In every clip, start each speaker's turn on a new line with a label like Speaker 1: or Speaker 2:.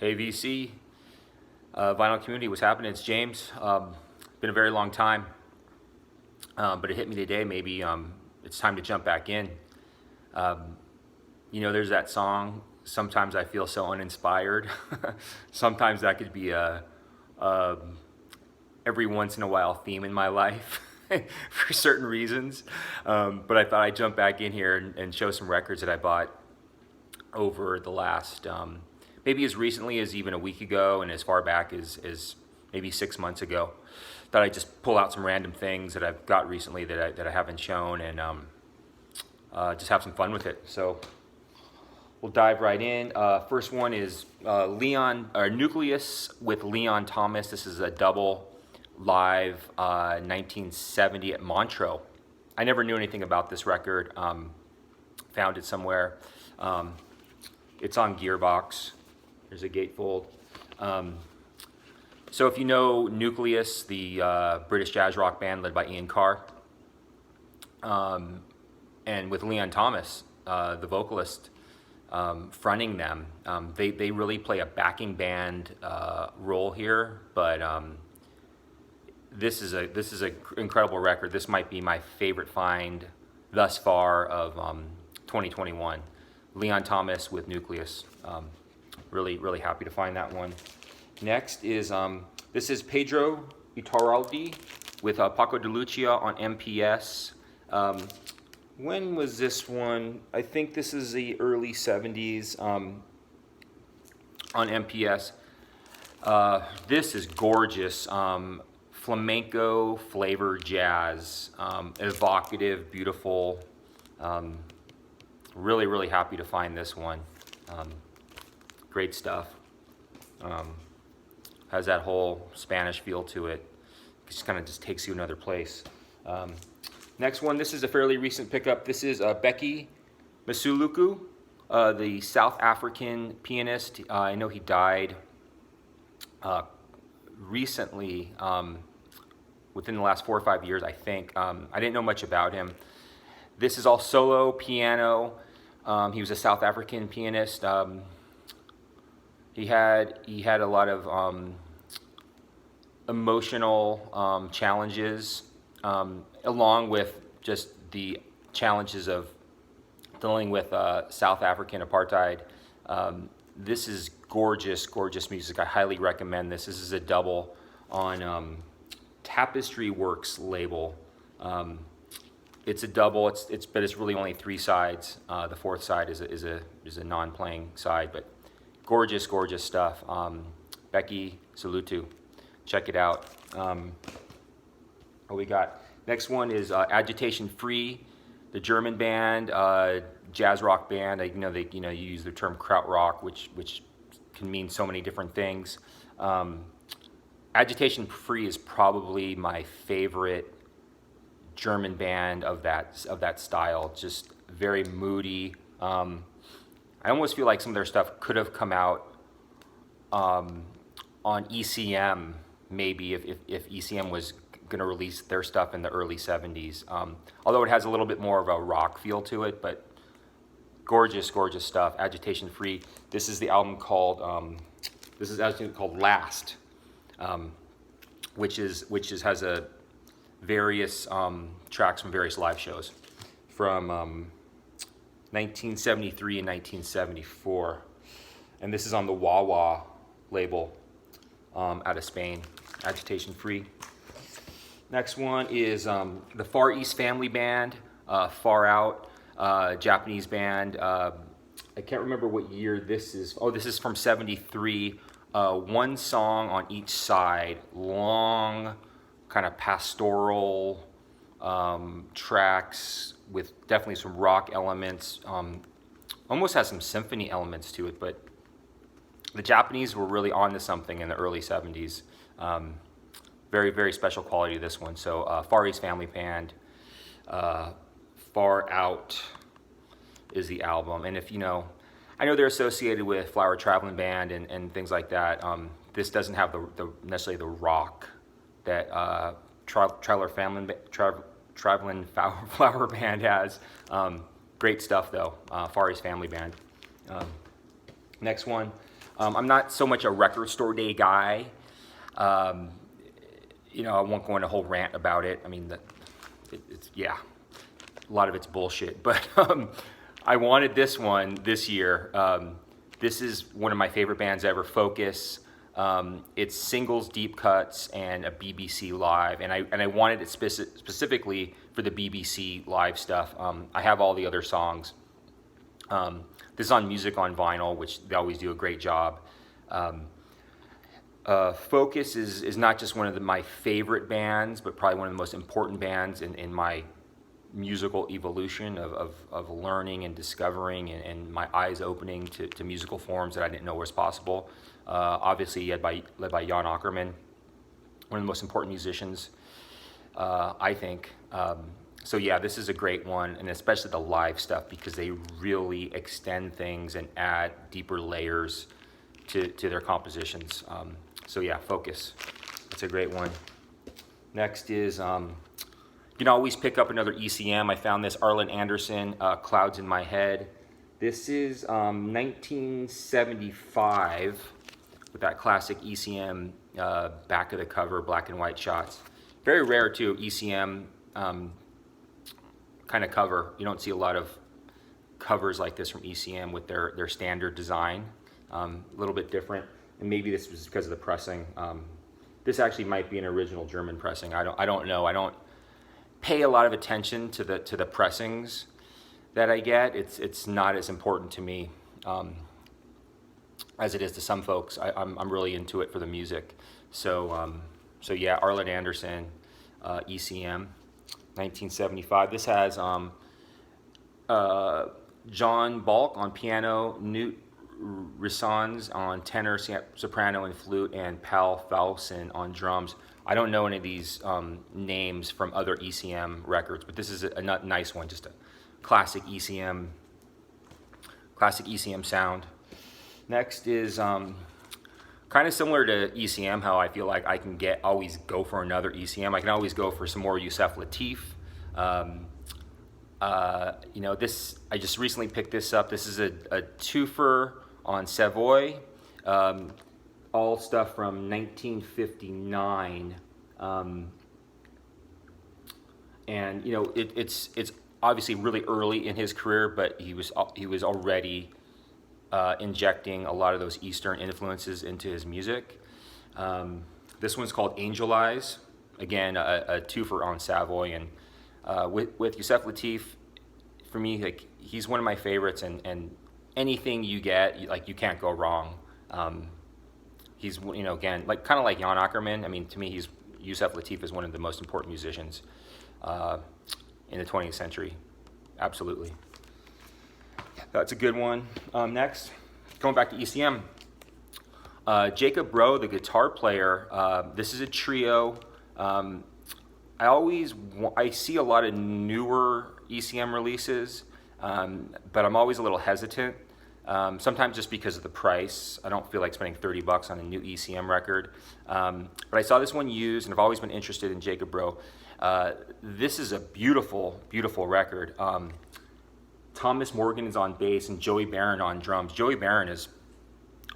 Speaker 1: Hey VC, vinyl community, what's happening? It's James. Been a very long time, but it hit me today. Maybe it's time to jump back in. There's that song, Sometimes I Feel So Uninspired. Sometimes that could be a every once in a while theme in my life for certain reasons. But I thought I'd jump back in here and show some records that I bought over the last, maybe as recently as even a week ago and as far back as maybe 6 months ago. Thought I'd just pull out some random things that I've got recently that I haven't shown and just have some fun with it. So we'll dive right in. First one is Nucleus with Leon Thomas. This is a double live 1970 at Montreux. I never knew anything about this record. Found it somewhere. It's on Gearbox. There's a gatefold. So if you know Nucleus, the British jazz rock band led by Ian Carr, and with Leon Thomas, the vocalist, fronting them, they really play a backing band role here. But this is an incredible record. This might be my favorite find thus far of 2021. Leon Thomas with Nucleus. Really happy to find that one. Next is this is Pedro Iturralde with Paco de Lucia on MPS. When was this one? I think this is the early 70s on MPS. This is gorgeous. Flamenco flavor jazz, evocative, beautiful. Really happy to find this one. Great stuff. Has that whole Spanish feel to it. Just kind of just takes you another place. Next one, this is a fairly recent pickup. This is Bekki Masuku, the South African pianist. I know he died recently, within the last 4 or 5 years, I think. I didn't know much about him. This is all solo piano. He was a South African pianist. He had a lot of emotional challenges, along with just the challenges of dealing with South African apartheid. This is gorgeous music. I highly recommend this. This is a double on Tapestry Works label. It's a double. But it's really only 3 sides. The 4th side is a non-playing side, but gorgeous stuff. Bekki Masuku, check it out. What we got? Next one is Agitation Free, the German band, jazz rock band. You use the term krautrock, which can mean so many different things. Agitation Free is probably my favorite German band of that style. Just very moody. I almost feel like some of their stuff could have come out on ECM, maybe if ECM was going to release their stuff in the early 70s. Although it has a little bit more of a rock feel to it, but gorgeous stuff. Agitation Free. This is the album called Last, which has a various tracks from various live shows from 1973 and 1974, and this is on the Wah label out of Spain. Agitation Free. Next one is the Far East Family Band, Far Out, Japanese band. I can't remember what year this is. Oh, this is from 73. 1 song on each side, long, kind of pastoral tracks with definitely some rock elements. Almost has some symphony elements to it, but the Japanese were really onto something in the early 70s. Very special quality to this one. So Far East Family Band, Far Out is the album. And if I know they're associated with Flower Traveling Band and things like that. This doesn't have necessarily the rock that Traveling Flower Band has. Great stuff though. Far East Family Band. Next one, I'm not so much a record store day guy. I won't go into a whole rant about it. I mean, it's a lot of it's bullshit. But I wanted this one this year. This is one of my favorite bands ever, Focus. It's singles, deep cuts, and a BBC live. And I wanted it specifically for the BBC live stuff. I have all the other songs. This is on Music on Vinyl, which they always do a great job. Focus is not just one of my favorite bands, but probably one of the most important bands in my musical evolution of learning and discovering and my eyes opening to musical forms that I didn't know was possible. Obviously led by Jan Akkerman, one of the most important musicians, I think. So yeah, this is a great one, and especially the live stuff, because they really extend things and add deeper layers to their compositions. So yeah, Focus. That's a great one. Next is, you can always pick up another ECM. I found this Arlen Anderson, Clouds in My Head. This is 1975 with that classic ECM back of the cover, black and white shots. Very rare too, ECM kind of cover. You don't see a lot of covers like this from ECM with their standard design. A little bit different, and maybe this was because of the pressing. This actually might be an original German pressing. I don't know. I don't pay a lot of attention to the pressings that I get. It's not as important to me as it is to some folks. I'm really into it for the music. So yeah, Arlen Anderson, ECM, 1975. This has John Balk on piano, Newt Rissons on tenor, soprano, and flute, and Pal Fowlson on drums. I don't know any of these names from other ECM records, but this is a nice one, just a classic ECM sound. Next is kind of similar to ECM, how I feel like I can always go for another ECM. I can always go for some more Yusef Latif. This, I just recently picked this up. This is a twofer on Savoy. All stuff from 1959, and it's obviously really early in his career, but he was already injecting a lot of those Eastern influences into his music. This one's called Angel Eyes. Again, a twofer on Savoy, and with Yusef Latif, for me, like, he's one of my favorites, and anything you get, like, you can't go wrong. He's, again, like, kind of like Jan Akkerman. I mean, to me, Yusef Latif is one of the most important musicians in the 20th century. Absolutely. That's a good one. Next, going back to ECM, Jacob Rowe, the guitar player. This is a trio. I see a lot of newer ECM releases, but I'm always a little hesitant. Sometimes just because of the price. I don't feel like spending $30 on a new ECM record. But I saw this one used, and I've always been interested in Jacob Rowe. This is a beautiful, beautiful record. Thomas Morgan is on bass and Joey Barron on drums. Joey Barron is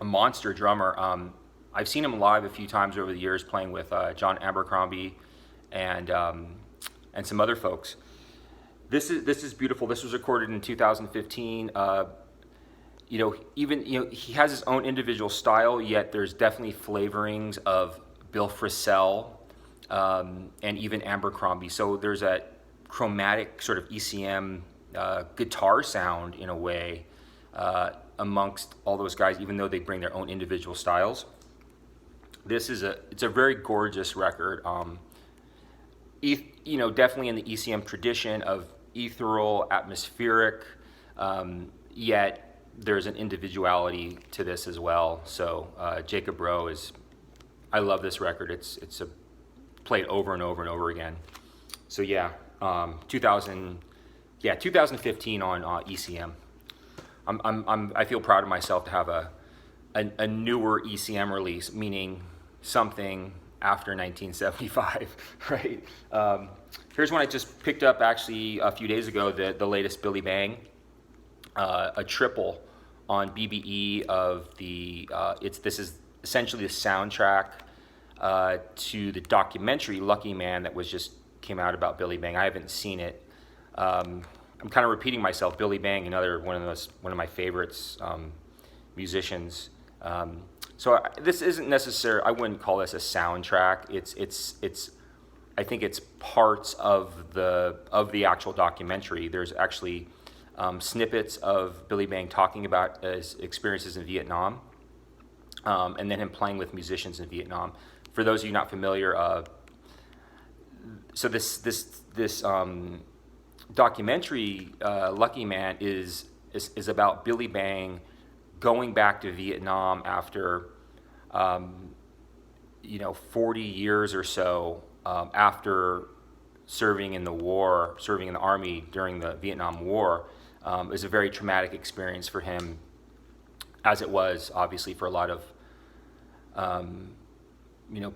Speaker 1: a monster drummer. I've seen him live a few times over the years, playing with John Abercrombie and some other folks. This is beautiful. This was recorded in 2015. He has his own individual style, yet there's definitely flavorings of Bill Frisell and even Abercrombie. So there's a chromatic sort of ECM guitar sound in a way amongst all those guys, even though they bring their own individual styles. It's a very gorgeous record. Definitely in the ECM tradition of ethereal, atmospheric, yet there's an individuality to this as well. So Jacob Rowe I love this record. It's played over and over and over again. So yeah, 2015 on ECM. I feel proud of myself to have a newer ECM release, meaning something after 1975, right? Here's one I just picked up actually a few days ago, the latest Billy Bang, a triple on BBE of the this is essentially the soundtrack to the documentary Lucky Man that was just came out about Billy Bang. I haven't seen it. I'm kind of repeating myself. Billy Bang, another one of my favorites, musicians. This isn't necessary. I wouldn't call this a soundtrack. It's I think it's parts of the actual documentary. There's actually snippets of Billy Bang talking about his experiences in Vietnam, and then him playing with musicians in Vietnam. For those of you not familiar, so this documentary, Lucky Man, is about Billy Bang going back to Vietnam after 40 years or so after serving in the army during the Vietnam War. It was a very traumatic experience for him, as it was obviously for a lot of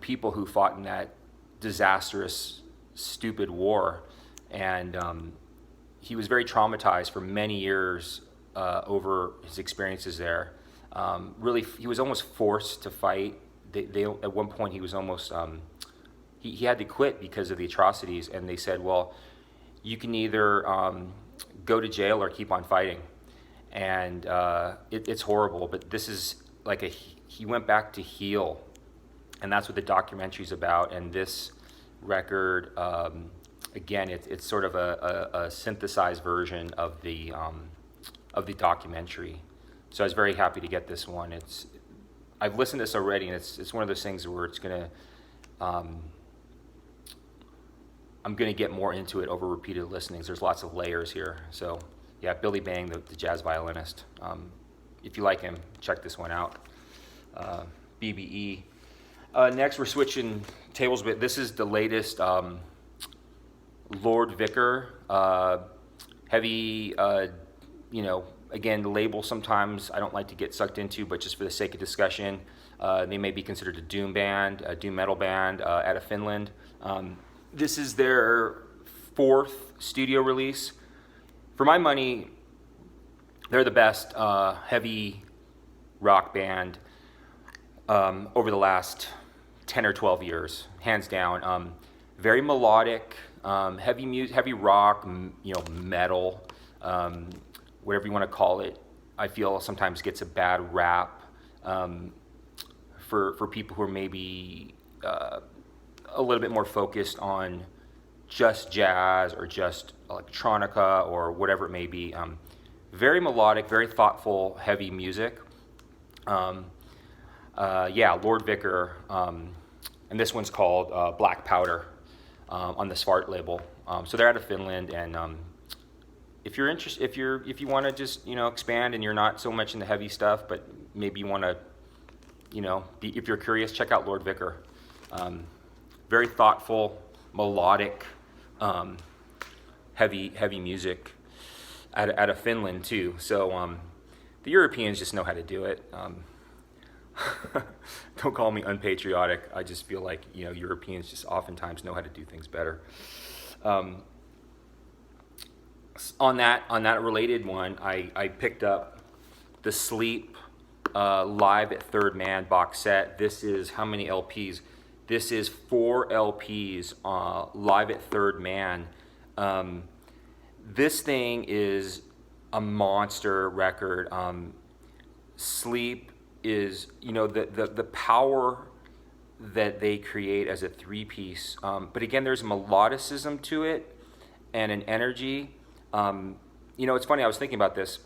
Speaker 1: people who fought in that disastrous, stupid war. And he was very traumatized for many years over his experiences there. Really, he was almost forced to fight. They at one point he was almost he had to quit because of the atrocities, and they said, well, you can either go to jail or keep on fighting. And it's horrible, but this is like he went back to heal, and that's what the documentary's about. And this record, again, it's sort of a synthesized version of the documentary. So I was very happy to get this one. I've listened to this already, and it's one of those things where it's gonna I'm gonna get more into it over repeated listenings. There's lots of layers here. So yeah, Billy Bang, the jazz violinist. If you like him, check this one out. BBE. Next, we're switching tables a bit. This is the latest LordVicker, heavy, again, the label sometimes I don't like to get sucked into, but just for the sake of discussion, they may be considered a doom band, a doom metal band out of Finland. This is their 4th studio release. For my money, they're the best heavy rock band over the last 10 or 12 years, hands down. Very melodic, heavy rock, metal, whatever you want to call it. I feel sometimes gets a bad rap for people who are maybe a little bit more focused on just jazz or just electronica or whatever it may be. Very melodic, very thoughtful, heavy music. LordVicker, and this one's called Black Powder on the Svart label. So they're out of Finland, and if you're interested, if you want to just expand and you're not so much into heavy stuff, but maybe you want to, if you're curious, check out LordVicker. Very thoughtful, melodic, heavy music out of Finland too. So the Europeans just know how to do it. Don't call me unpatriotic. I just feel like Europeans just oftentimes know how to do things better. On that related one, I picked up the Sleep Live at Third Man box set. This is how many LPs? This is 4 LPs live at Third Man. This thing is a monster record. Sleep is, the power that they create as a 3-piece. But again, there's melodicism to it and an energy. It's funny, I was thinking about this.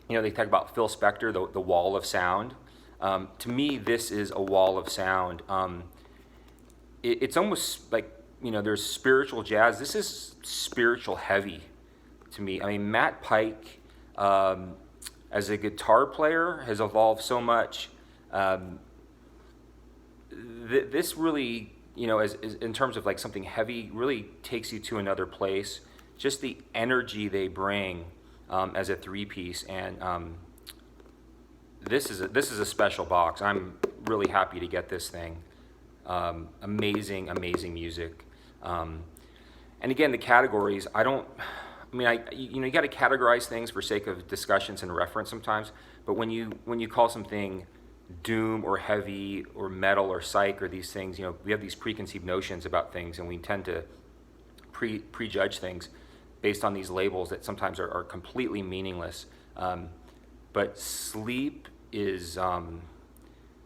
Speaker 1: They talk about Phil Spector, the wall of sound. To me, this is a wall of sound. It's almost like, there's spiritual jazz. This is spiritual heavy to me. I mean, Matt Pike, as a guitar player, has evolved so much. This really, as in terms of like something heavy, really takes you to another place. Just the energy they bring as a 3-piece, and this is a special box. I'm really happy to get this thing. Amazing music. And again, the categories, I mean, you got to categorize things for sake of discussions and reference sometimes. But when you call something doom or heavy or metal or psych or these things, we have these preconceived notions about things, and we tend to prejudge things based on these labels that sometimes are completely meaningless. But sleep is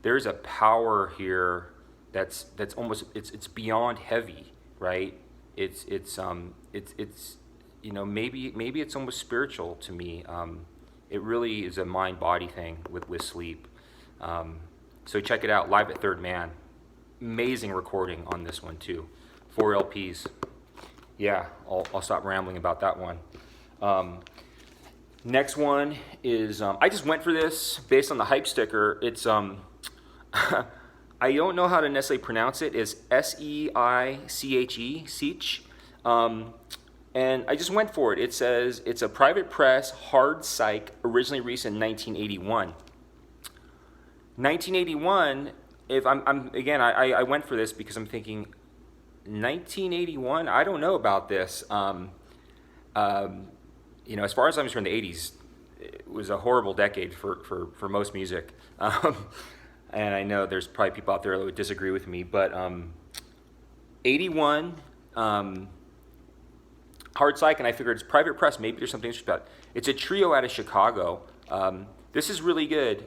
Speaker 1: there's a power here that's almost it's beyond heavy, right? It's maybe it's almost spiritual to me. It really is a mind-body thing with sleep. So check it out, live at Third Man. Amazing recording on this one too. 4 LPs. Yeah, I'll stop rambling about that one. Next one is, I just went for this based on the hype sticker. It's, I don't know how to necessarily pronounce it. It's Seiche, Seich. And I just went for it. It says, it's a private press, hard psych, originally released in 1981. 1981, if I went for this because I'm thinking, 1981, I don't know about this. As far as I'm concerned, the 80s, it was a horrible decade for most music. And I know there's probably people out there that would disagree with me, but 81, hard psych, and I figured it's private press, maybe there's something interesting about it. It's a trio out of Chicago. This is really good.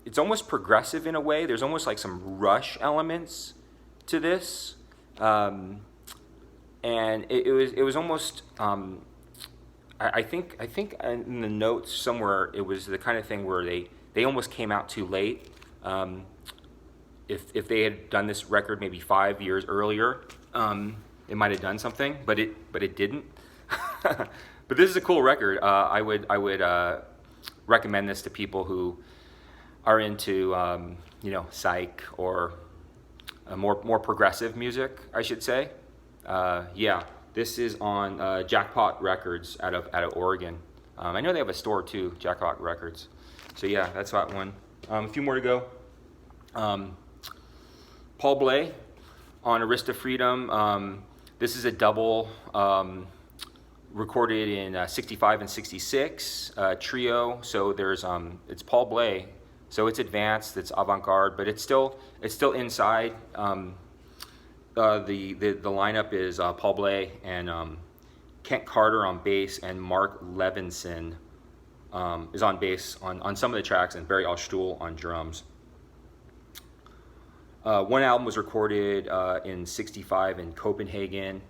Speaker 1: It's almost progressive in a way. There's almost like some Rush elements to this, and it was almost. I think in the notes somewhere it was the kind of thing where they almost came out too late. If they had done this record maybe 5 years earlier, it might have done something, but it didn't. But this is a cool record. I would recommend this to people who are into psych or more progressive music, I should say. This is on Jackpot Records out of Oregon. I know they have a store too, Jackpot Records. So yeah, that's that one. A few more to go. Paul Blay on Arista Freedom. This is a double recorded in 65 and 66 trio. So there's it's Paul Blay. So it's advanced, it's avant-garde, but it's still inside. The lineup is Paul Blay and Kent Carter on bass, and Mark Levinson is on bass on some of the tracks, and Barry Alstuhl on drums. One album was recorded in 65 in Copenhagen,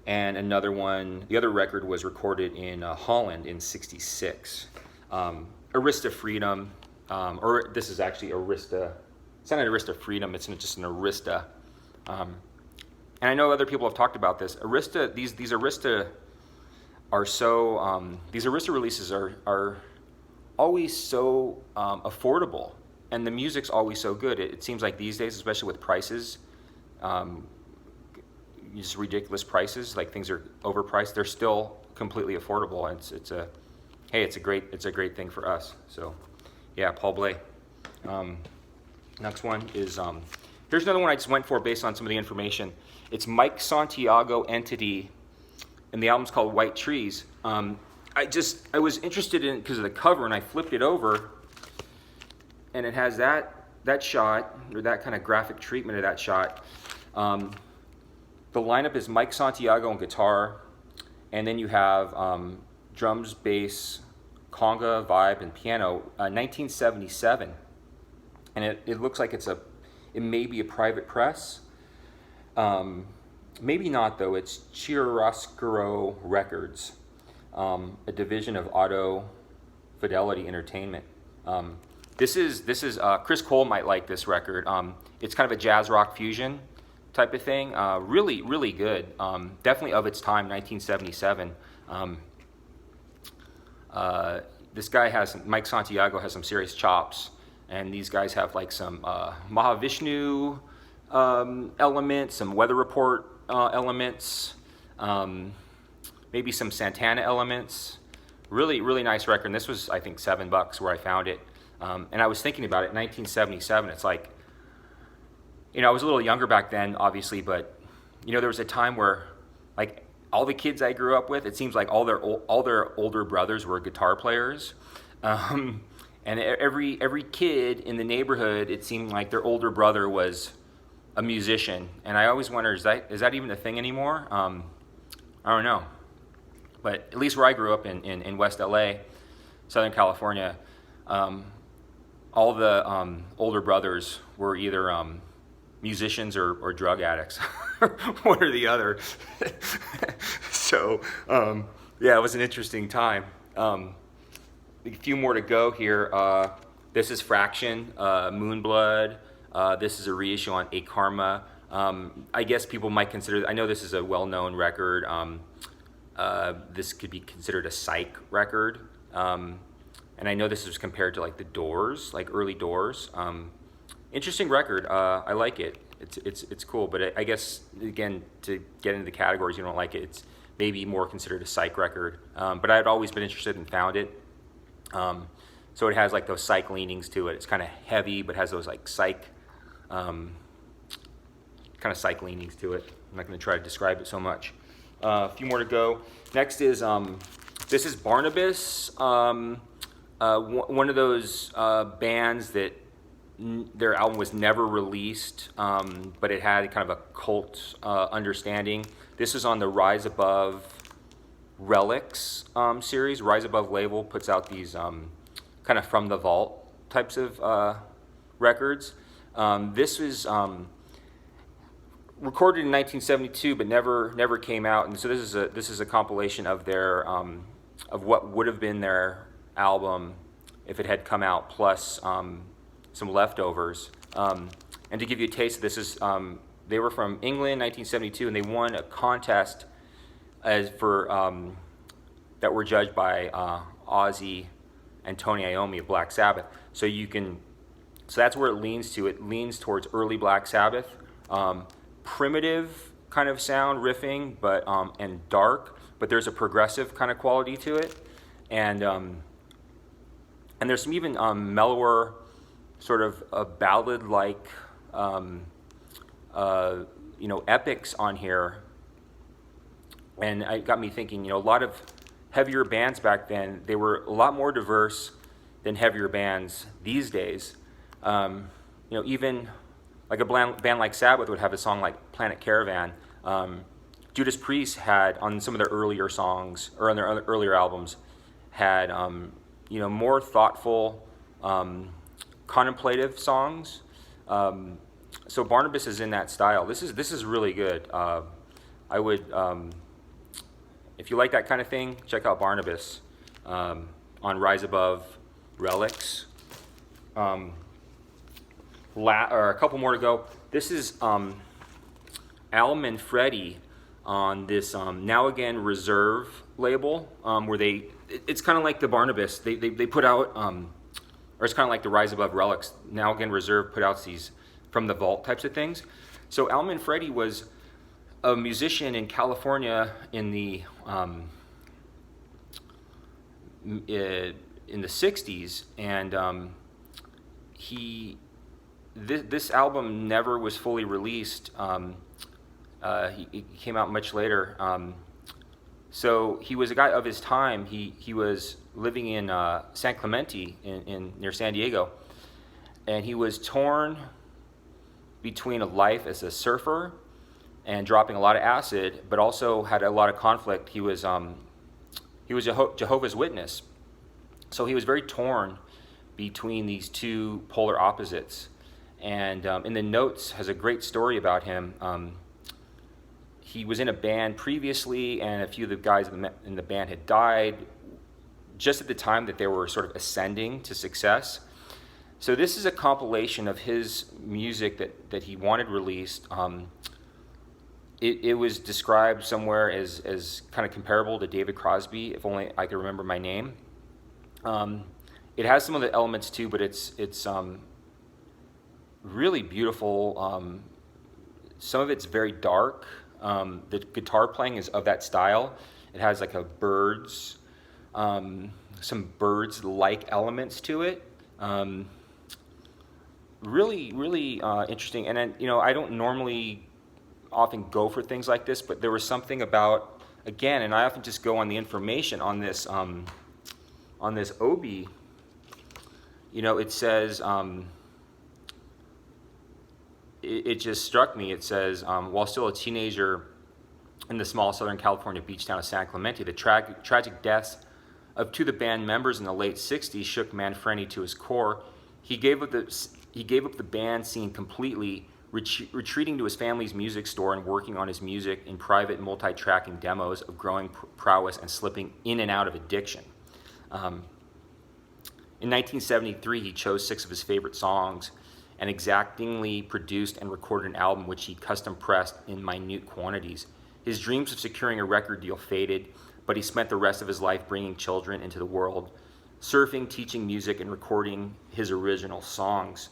Speaker 1: and the other record was recorded in Holland in 66. Arista Freedom, or this is actually Arista, it's not an Arista Freedom, it's just an Arista. And I know other people have talked about this. Arista, these Arista are so, these Arista releases are always so affordable, and the music's always so good. It seems like these days, especially with prices, just ridiculous prices, like things are overpriced. They're still completely affordable. It's a great thing for us. So, yeah, Paul Blay. Next one is here's another one I just went for based on some of the information. It's Mike Santiago Entity, and the album's called White Trees. I was interested in it because of the cover, and I flipped it over, and it has that shot, or that kind of graphic treatment of that shot. The lineup is Mike Santiago on guitar, and then you have drums, bass, conga, vibe, and piano. 1977, and it looks like it may be a private press. Maybe not though. It's Chiaroscuro Records, a division of Auto Fidelity Entertainment. This is Chris Cole might like this record. It's kind of a jazz rock fusion type of thing. Really, really good. Definitely of its time, 1977. This guy Mike Santiago has some serious chops, and these guys have like some Mahavishnu elements, some Weather Report elements, maybe some Santana elements. Really, really nice record. And this was, I think, $7 where I found it. And I was thinking about it, 1977. It's like, I was a little younger back then, obviously, but there was a time where, like, all the kids I grew up with, it seems like all their older brothers were guitar players. And every kid in the neighborhood, it seemed like their older brother was a musician. And I always wonder, is that even a thing anymore? I don't know. But at least where I grew up in West LA, Southern California, all the older brothers were either musicians or drug addicts, one or the other. So, yeah, it was an interesting time. A few more to go here. This is Fraction, Moonblood. This is a reissue on A Karma. I guess people might consider, I know this is a well-known record. This could be considered a psych record. And I know this was compared to like the Doors, like early Doors. Interesting record. I like it. It's cool. But I guess, again, to get into the categories, you don't like it, it's maybe more considered a psych record. But I'd always been interested and found it. So it has like those psych leanings to it. It's kind of heavy, but has those like psych, kind of psych leanings to it. I'm not going to try to describe it so much. A few more to go. Next is, this is Barnabas, one of those bands that their album was never released, but it had kind of a cult understanding. This is on the Rise Above Relics series. Rise Above label puts out these kind of from the vault types of records. This was recorded in 1972, but never came out. And so this is a compilation of their of what would have been their album if it had come out, plus some leftovers. And to give you a taste of this, is they were from England, 1972, and they won a contest that were judged by Ozzy and Tony Iommi of Black Sabbath. So that's where it leans to. It leans towards early Black Sabbath, primitive kind of sound riffing, but and dark. But there's a progressive kind of quality to it, and there's some even mellower, sort of a ballad-like, epics on here. And it got me thinking, a lot of heavier bands back then, they were a lot more diverse than heavier bands these days. Even like a band like Sabbath would have a song like Planet Caravan. Judas Priest had, on some of their earlier songs, or on their earlier albums, had more thoughtful, contemplative songs. So Barnabas is in that style. This is really good. I would, if you like that kind of thing, check out Barnabas on Rise Above Relics. Or a couple more to go. This is Almond Freddy on this Now Again Reserve label, where it's kind of like the Barnabas. They put out, or it's kind of like the Rise Above Relics. Now Again Reserve put out these from the vault types of things. So Almond Freddy was a musician in California in the 60s, and this album never was fully released. He came out much later. So he was a guy of his time. He was living in San Clemente in near San Diego, and he was torn between a life as a surfer and dropping a lot of acid, but also had a lot of conflict. He was a Jehovah's Witness, so he was very torn between these two polar opposites. And in the notes has a great story about him. He was in a band previously, and a few of the guys in the band had died just at the time that they were sort of ascending to success. So this is a compilation of his music that he wanted released. It was described somewhere as kind of comparable to David Crosby, if only I could remember my name. It has some of the elements too, but it's really beautiful. Some of it's very dark. The guitar playing is of that style. It has like some birds-like elements to it. Really interesting. And then, I don't normally often go for things like this, but there was something about again, and I often just go on the information on this obi. You know, it says, it just struck me. It says, while still a teenager in the small Southern California beach town of San Clemente, the tragic deaths of two of the band members in the late 60s shook Manfredi to his core. He gave up the band scene completely, retreating to his family's music store and working on his music in private multi-tracking demos of growing prowess and slipping in and out of addiction. In 1973, he chose 6 of his favorite songs and exactingly produced and recorded an album which he custom pressed in minute quantities. His dreams of securing a record deal faded, but he spent the rest of his life bringing children into the world, surfing, teaching music, and recording his original songs.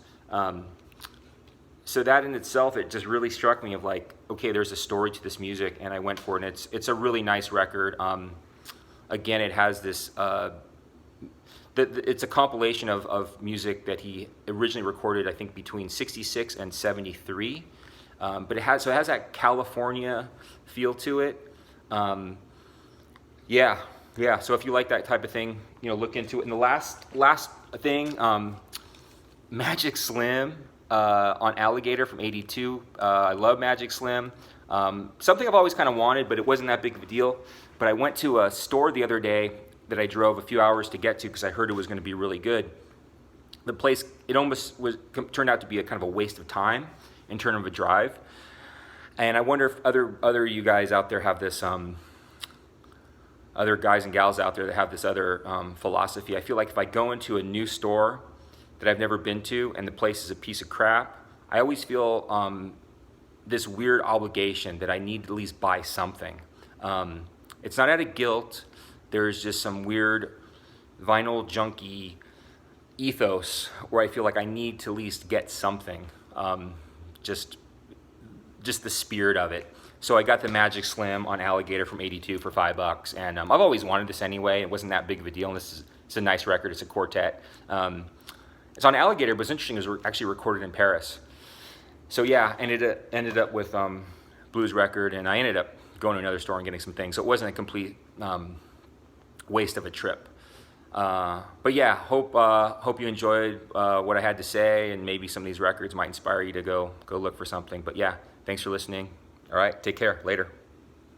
Speaker 1: So that in itself, it just really struck me of like, okay, there's a story to this music, and I went for it, and it's a really nice record. Again, it has this, it's a compilation of music that he originally recorded, I think, between 66 and 73. But it has that California feel to it. Yeah. So if you like that type of thing, you know, look into it. And the last thing, Magic Slim on Alligator from '82. I love Magic Slim. Something I've always kind of wanted, but it wasn't that big of a deal. But I went to a store the other day that I drove a few hours to get to because I heard it was going to be really good. The place, it almost turned out to be a kind of a waste of time in terms of a drive. And I wonder if other you guys out there have this, other guys and gals out there that have this other philosophy. I feel like if I go into a new store that I've never been to and the place is a piece of crap, I always feel this weird obligation that I need to at least buy something. It's not out of guilt. There's just some weird vinyl junkie ethos where I feel like I need to at least get something. Just the spirit of it. So I got the Magic Slim on Alligator from '82 for $5, and I've always wanted this anyway. It wasn't that big of a deal, and it's a nice record. It's a quartet. It's on Alligator, but what's interesting is we're actually recorded in Paris. So yeah, ended up with Blues Record, and I ended up going to another store and getting some things. So it wasn't a complete waste of a trip. But yeah, hope you enjoyed what I had to say, and maybe some of these records might inspire you to go look for something. But yeah, thanks for listening. All right, take care. Later.